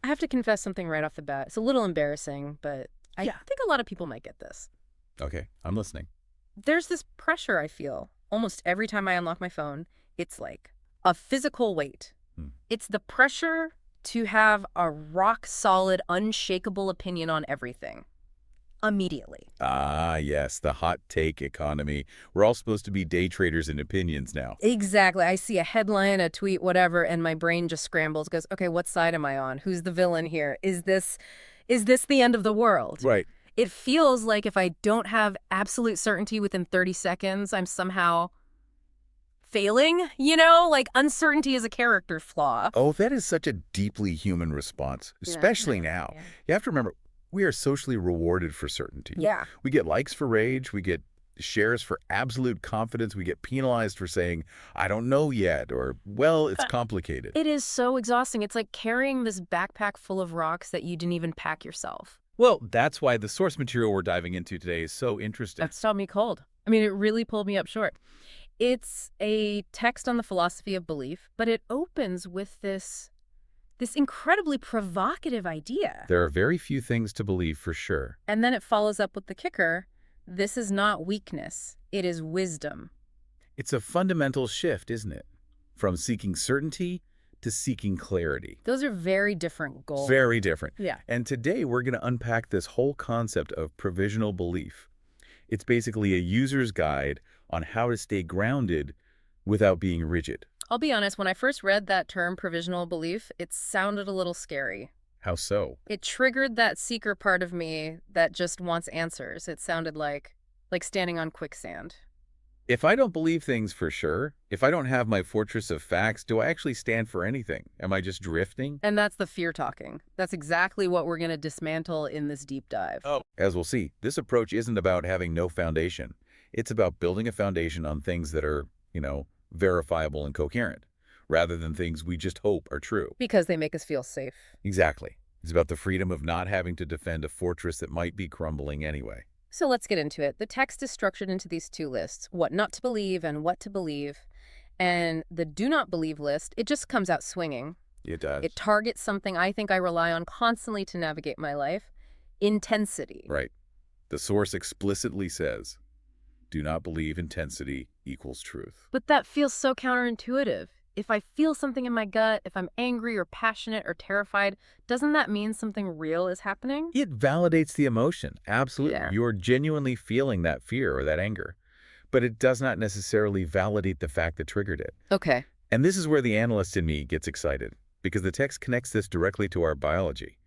I have to confess something right off the bat. It's a little embarrassing, but I Yeah. think a lot of people might get this. Okay, I'm listening. There's this pressure I feel almost every time I unlock my phone. It's like a physical weight. Hmm. It's the pressure to have a rock-solid, unshakable opinion on everything. Immediately. Ah, yes, the hot take economy. We're all supposed to be day traders in opinions now. Exactly. I see a headline, a tweet, whatever, and my brain just scrambles, goes, okay, what side am I on? Who's the villain here? Is this the end of the world? Right. It feels like if I don't have absolute certainty within 30 seconds, I'm somehow failing, like uncertainty is a character flaw. Oh, that is such a deeply human response, especially now. Yeah. You have to remember, we are socially rewarded for certainty. Yeah. We get likes for rage, we get shares for absolute confidence, we get penalized for saying, I don't know yet, or, well, it's complicated. It is so exhausting. It's like carrying this backpack full of rocks that you didn't even pack yourself. Well, that's why the source material we're diving into today is so interesting. That stopped me cold. I mean, it really pulled me up short. It's a text on the philosophy of belief, but it opens with this incredibly provocative idea. There are very few things to believe for sure. And then it follows up with the kicker. This is not weakness. It is wisdom. It's a fundamental shift, isn't it? From seeking certainty to seeking clarity. Those are very different goals. Very different. Yeah. And today we're going to unpack this whole concept of provisional belief. It's basically a user's guide on how to stay grounded without being rigid. I'll be honest, when I first read that term provisional belief, it sounded a little scary. How so? It triggered that seeker part of me that just wants answers. It sounded like standing on quicksand. If I don't believe things for sure, if I don't have my fortress of facts, do I actually stand for anything? Am I just drifting? And that's the fear talking. That's exactly what we're going to dismantle in this deep dive. Oh. As we'll see, this approach isn't about having no foundation. It's about building a foundation on things that are, verifiable and coherent, rather than things we just hope are true. Because they make us feel safe. Exactly. It's about the freedom of not having to defend a fortress that might be crumbling anyway. So let's get into it. The text is structured into these two lists, what not to believe and what to believe. And the do not believe list, it just comes out swinging. It does. It targets something I think I rely on constantly to navigate my life, intensity. Right. The source explicitly says, do not believe intensity equals truth. But that feels so counterintuitive. If I feel something in my gut, if I'm angry or passionate or terrified, doesn't that mean something real is happening? It validates the emotion. Absolutely. Yeah. You're genuinely feeling that fear or that anger. But it does not necessarily validate the fact that triggered it. Okay. And this is where the analyst in me gets excited, because the text connects this directly to our biology.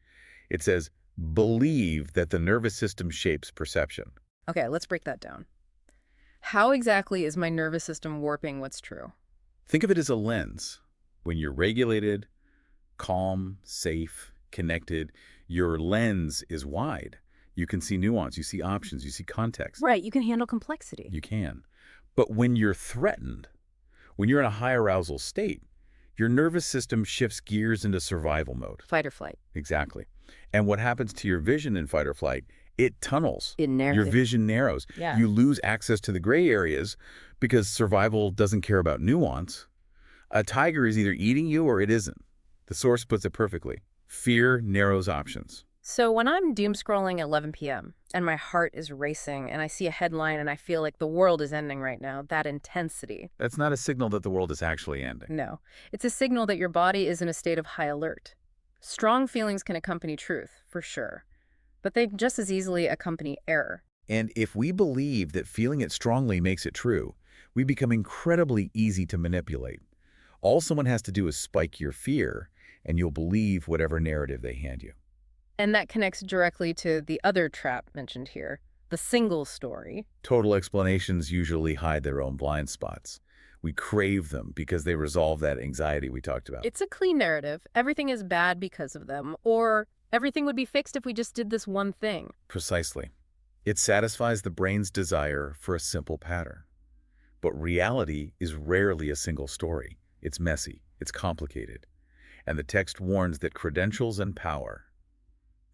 It says, believe that the nervous system shapes perception. Okay, let's break that down. How exactly is my nervous system warping what's true? Think of it as a lens. When you're regulated, calm, safe, connected, your lens is wide. You can see nuance, you see options, you see context. Right, you can handle complexity. You can. But when you're threatened, when you're in a high arousal state, your nervous system shifts gears into survival mode. Fight or flight. Exactly. And what happens to your vision in fight or flight? It tunnels. It narrows. Your vision narrows. Yeah. You lose access to the gray areas because survival doesn't care about nuance. A tiger is either eating you or it isn't. The source puts it perfectly. Fear narrows options. So when I'm doom scrolling at 11 p.m. and my heart is racing and I see a headline and I feel like the world is ending right now, that intensity. That's not a signal that the world is actually ending. No, it's a signal that your body is in a state of high alert. Strong feelings can accompany truth, for sure, but they just as easily accompany error. And if we believe that feeling it strongly makes it true, we become incredibly easy to manipulate. All someone has to do is spike your fear, and you'll believe whatever narrative they hand you. And that connects directly to the other trap mentioned here, the single story. Total explanations usually hide their own blind spots. We crave them because they resolve that anxiety we talked about. It's a clean narrative. Everything is bad because of them, or everything would be fixed if we just did this one thing. Precisely. It satisfies the brain's desire for a simple pattern. But reality is rarely a single story. It's messy, it's complicated. And the text warns that credentials and power,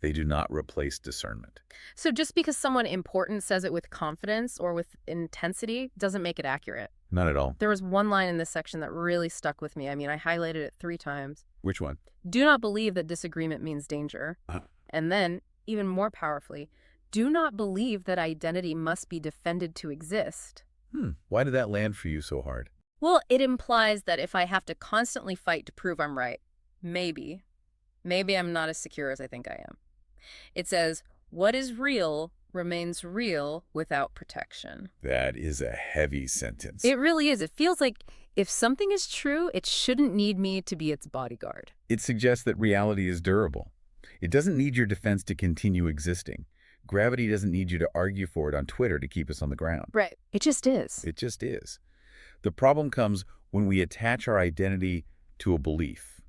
They do not replace discernment. So just because someone important says it with confidence or with intensity doesn't make it accurate. Not at all. There was one line in this section that really stuck with me. I mean, I highlighted it 3 times. Which one? Do not believe that disagreement means danger. Uh, And then, even more powerfully, do not believe that identity must be defended to exist. Why did that land for you so hard? Well, it implies that if I have to constantly fight to prove I'm right, maybe I'm not as secure as I think I am. It says, what is real remains real without protection. That is a heavy sentence. It really is. It feels like if something is true, it shouldn't need me to be its bodyguard. It suggests that reality is durable. It doesn't need your defense to continue existing. Gravity doesn't need you to argue for it on Twitter to keep us on the ground. Right. It just is. It just is. The problem comes when we attach our identity to a belief.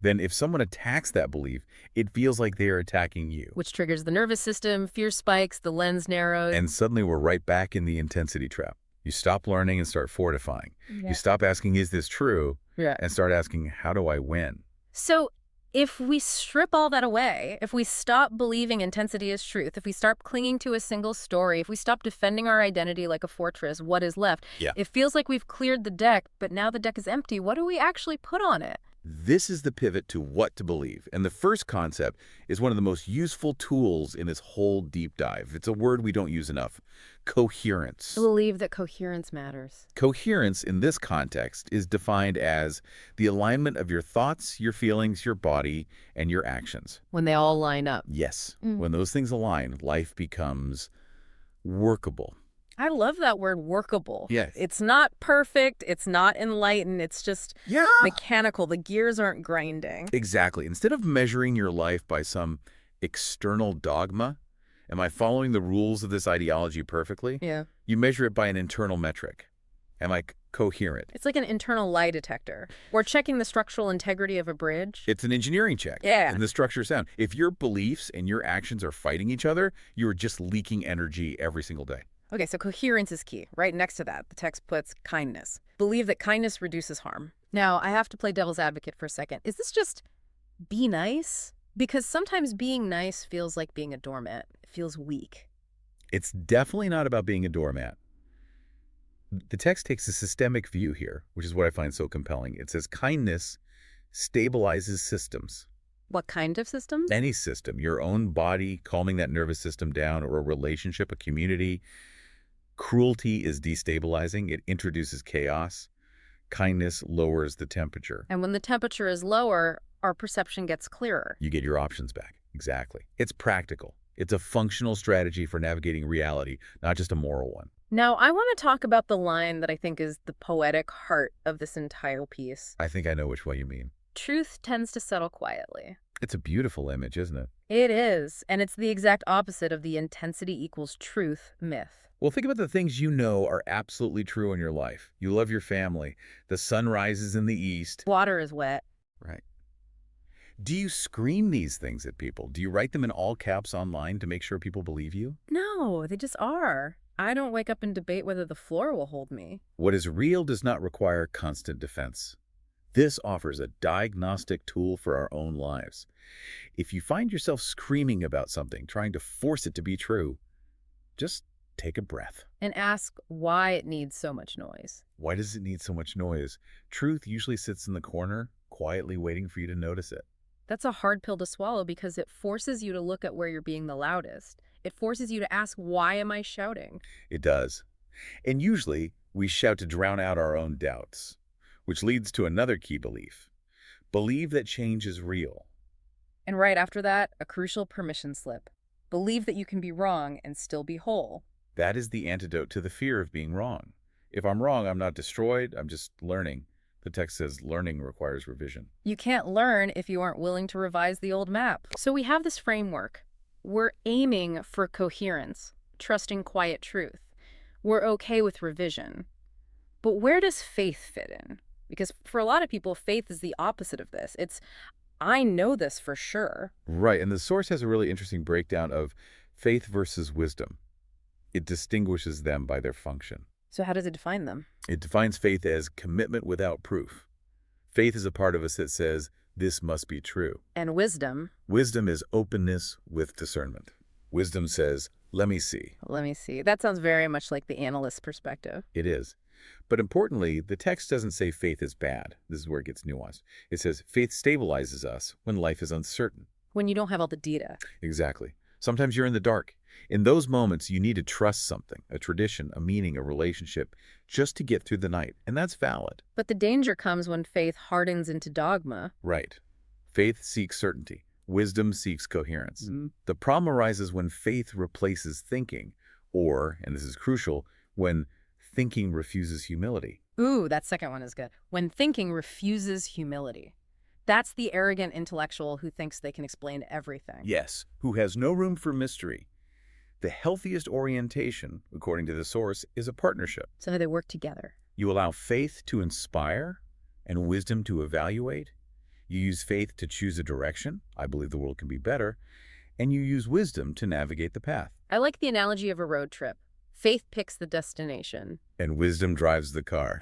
Then if someone attacks that belief, it feels like they are attacking you. Which triggers the nervous system, fear spikes, the lens narrows. And suddenly we're right back in the intensity trap. You stop learning and start fortifying. Yeah. You stop asking, is this true? Yeah. And start asking, how do I win? So if we strip all that away, if we stop believing intensity is truth, if we stop clinging to a single story, if we stop defending our identity like a fortress, what is left? Yeah. It feels like we've cleared the deck, but now the deck is empty. What do we actually put on it? This is the pivot to what to believe. And the first concept is one of the most useful tools in this whole deep dive. It's a word we don't use enough. Coherence. Believe that coherence matters. Coherence in this context is defined as the alignment of your thoughts, your feelings, your body, and your actions. When they all line up. Yes. When those things align, life becomes workable. I love that word, workable. Yes. It's not perfect. It's not enlightened. It's just mechanical. The gears aren't grinding. Exactly. Instead of measuring your life by some external dogma, am I following the rules of this ideology perfectly? Yeah. You measure it by an internal metric. Am I coherent? It's like an internal lie detector. Or checking the structural integrity of a bridge. It's an engineering check. Yeah. And the structure is sound. If your beliefs and your actions are fighting each other, you are just leaking energy every single day. Okay, so coherence is key. Right next to that, the text puts kindness. Believe that kindness reduces harm. Now, I have to play devil's advocate for a second. Is this just be nice? Because sometimes being nice feels like being a doormat. It feels weak. It's definitely not about being a doormat. The text takes a systemic view here, which is what I find so compelling. It says kindness stabilizes systems. What kind of systems? Any system, your own body, calming that nervous system down, or a relationship, a community. Cruelty is destabilizing. It introduces chaos. Kindness lowers the temperature. And when the temperature is lower, our perception gets clearer. You get your options back. Exactly. It's practical. It's a functional strategy for navigating reality, not just a moral one. Now, I want to talk about the line that I think is the poetic heart of this entire piece. I think I know which way you mean. Truth tends to settle quietly. It's a beautiful image, isn't it? It is, and it's the exact opposite of the intensity equals truth myth. Well, think about the things you know are absolutely true in your life. You love your family. The sun rises in the east. Water is wet. Right. Do you scream these things at people? Do you write them in all caps online to make sure people believe you? No, they just are. I don't wake up and debate whether the floor will hold me. What is real does not require constant defense. This offers a diagnostic tool for our own lives. If you find yourself screaming about something, trying to force it to be true, just take a breath. And ask why it needs so much noise. Why does it need so much noise? Truth usually sits in the corner, quietly waiting for you to notice it. That's a hard pill to swallow because it forces you to look at where you're being the loudest. It forces you to ask, why am I shouting? It does. And usually, we shout to drown out our own doubts, which leads to another key belief. Believe that change is real. And right after that, a crucial permission slip. Believe that you can be wrong and still be whole. That is the antidote to the fear of being wrong. If I'm wrong, I'm not destroyed, I'm just learning. The text says learning requires revision. You can't learn if you aren't willing to revise the old map. So we have this framework. We're aiming for coherence, trusting quiet truth. We're okay with revision. But where does faith fit in? Because for a lot of people, faith is the opposite of this. It's, I know this for sure. Right, and the source has a really interesting breakdown of faith versus wisdom. It distinguishes them by their function. So how does it define them? It defines faith as commitment without proof. Faith is a part of us that says, This must be true. And wisdom. Wisdom is openness with discernment. Wisdom says, let me see. Let me see. That sounds very much like the analyst's perspective. It is. But importantly, the text doesn't say faith is bad. This is where it gets nuanced. It says faith stabilizes us when life is uncertain. When you don't have all the data. Exactly. Sometimes you're in the dark. In those moments, you need to trust something, a tradition, a meaning, a relationship, just to get through the night. And that's valid. But the danger comes when faith hardens into dogma. Right. Faith seeks certainty. Wisdom seeks coherence. The problem arises when faith replaces thinking, or, and this is crucial, when thinking refuses humility. Ooh, that second one is good. When thinking refuses humility. That's the arrogant intellectual who thinks they can explain everything. Yes, who has no room for mystery. The healthiest orientation, according to the source, is a partnership. So they work together. You allow faith to inspire and wisdom to evaluate. You use faith to choose a direction. I believe the world can be better. And you use wisdom to navigate the path. I like the analogy of a road trip. Faith picks the destination. And wisdom drives the car.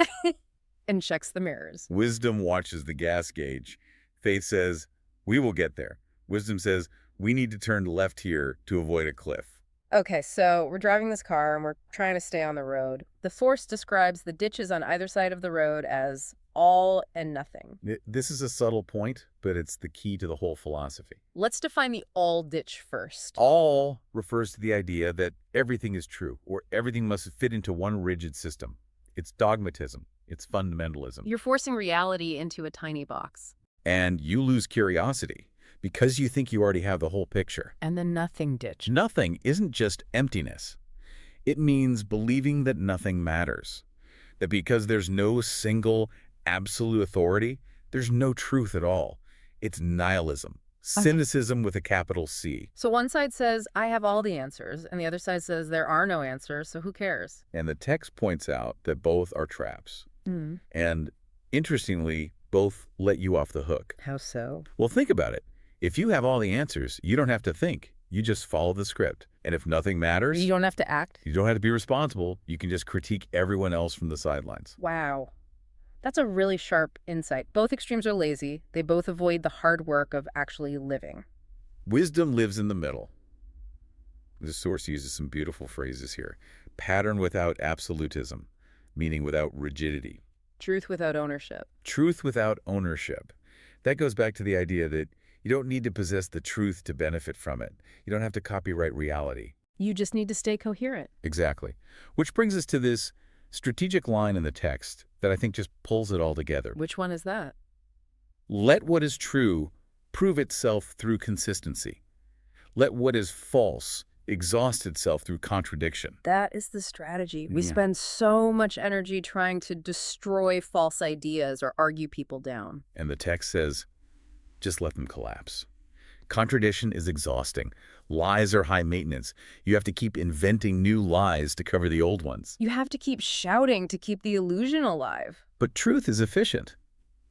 And checks the mirrors. Wisdom watches the gas gauge. Faith says, we will get there. Wisdom says, we need to turn left here to avoid a cliff. Okay, so we're driving this car and we're trying to stay on the road. The Force describes the ditches on either side of the road as all and nothing. This is a subtle point, but it's the key to the whole philosophy. Let's define the all ditch first. All refers to the idea that everything is true, or everything must fit into one rigid system. It's dogmatism. It's fundamentalism. You're forcing reality into a tiny box. And you lose curiosity because you think you already have the whole picture. And the nothing ditch. Nothing isn't just emptiness. It means believing that nothing matters. That because there's no single absolute authority, there's no truth at all. It's nihilism. Cynicism with a capital C. So one side says, I have all the answers, and the other side says there are no answers, so who cares? And the text points out that both are traps. And interestingly, both let you off the hook. How so? Well, think about it. If you have all the answers, you don't have to think. You just follow the script. And if nothing matters, You don't have to act? you don't have to be responsible. You can just critique everyone else from the sidelines. Wow. That's a really sharp insight. Both extremes are lazy. They both avoid the hard work of actually living. Wisdom lives in the middle. The source uses some beautiful phrases here. Pattern without absolutism, meaning without rigidity. Truth without ownership. Truth without ownership. That goes back to the idea that you don't need to possess the truth to benefit from it. You don't have to copyright reality. You just need to stay coherent. Exactly. Which brings us to this strategic line in the text that I think just pulls it all together. Which one is that? Let what is true prove itself through consistency. Let what is false exhaust itself through contradiction. That is the strategy. We Yeah. spend so much energy trying to destroy false ideas or argue people down. And the text says, just let them collapse. Contradiction is exhausting. Lies are high maintenance. You have to keep inventing new lies to cover the old ones. You have to keep shouting to keep the illusion alive. But truth is efficient.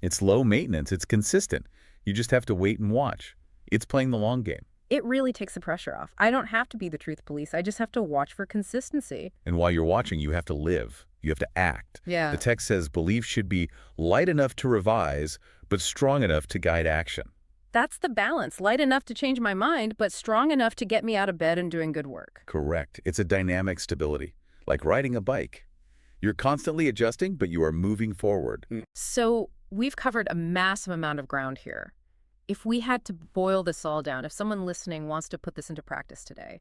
It's low maintenance. It's consistent. You just have to wait and watch. It's playing the long game. It really takes the pressure off. I don't have to be the truth police. I just have to watch for consistency. And while you're watching, you have to live. You have to act. Yeah. The text says belief should be light enough to revise, but strong enough to guide action. That's the balance. Light enough to change my mind, but strong enough to get me out of bed and doing good work. Correct. It's a dynamic stability, like riding a bike. You're constantly adjusting, but you are moving forward. So we've covered a massive amount of ground here. If we had to boil this all down, if someone listening wants to put this into practice today,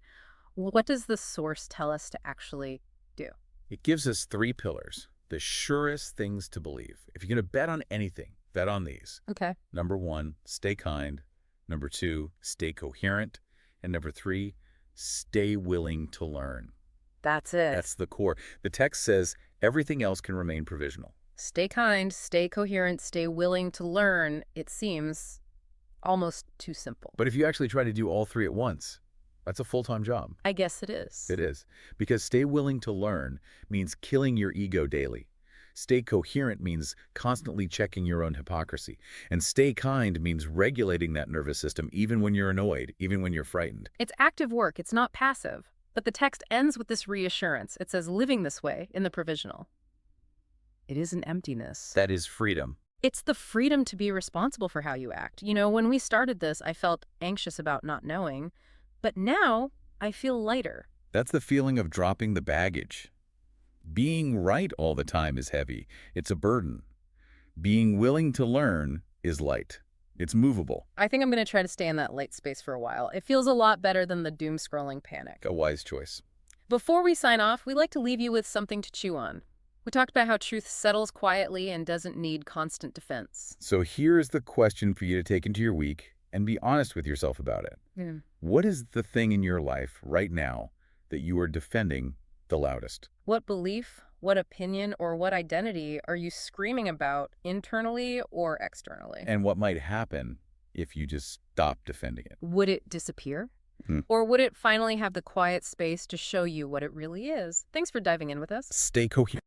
what does the source tell us to actually do? It gives us 3 pillars, the surest things to believe. If you're going to bet on anything, bet on these. Okay. Number 1, stay kind. Number 2, stay coherent. And number 3, stay willing to learn. That's it. That's the core. The text says everything else can remain provisional. Stay kind, stay coherent, stay willing to learn. It seems almost too simple. But if you actually try to do all 3 at once, that's a full-time job. I guess it is. It is. Because stay willing to learn means killing your ego daily. Stay coherent means constantly checking your own hypocrisy. And stay kind means regulating that nervous system even when you're annoyed, even when you're frightened. It's active work. It's not passive. But the text ends with this reassurance. It says living this way in the provisional. It isn't emptiness. That is freedom. It's the freedom to be responsible for how you act. You know, when we started this, I felt anxious about not knowing, but now I feel lighter. That's the feeling of dropping the baggage. Being right all the time is heavy. It's a burden. Being willing to learn is light. It's movable. I think I'm going to try to stay in that light space for a while. It feels a lot better than the doom-scrolling panic. A wise choice. Before we sign off, we'd like to leave you with something to chew on. We talked about how truth settles quietly and doesn't need constant defense. So here's the question for you to take into your week and be honest with yourself about it. Yeah. What is the thing in your life right now that you are defending the loudest? What belief, what opinion, or what identity are you screaming about internally or externally? And what might happen if you just stop defending it? Would it disappear? Or would it finally have the quiet space to show you what it really is? Thanks for diving in with us. Stay coherent.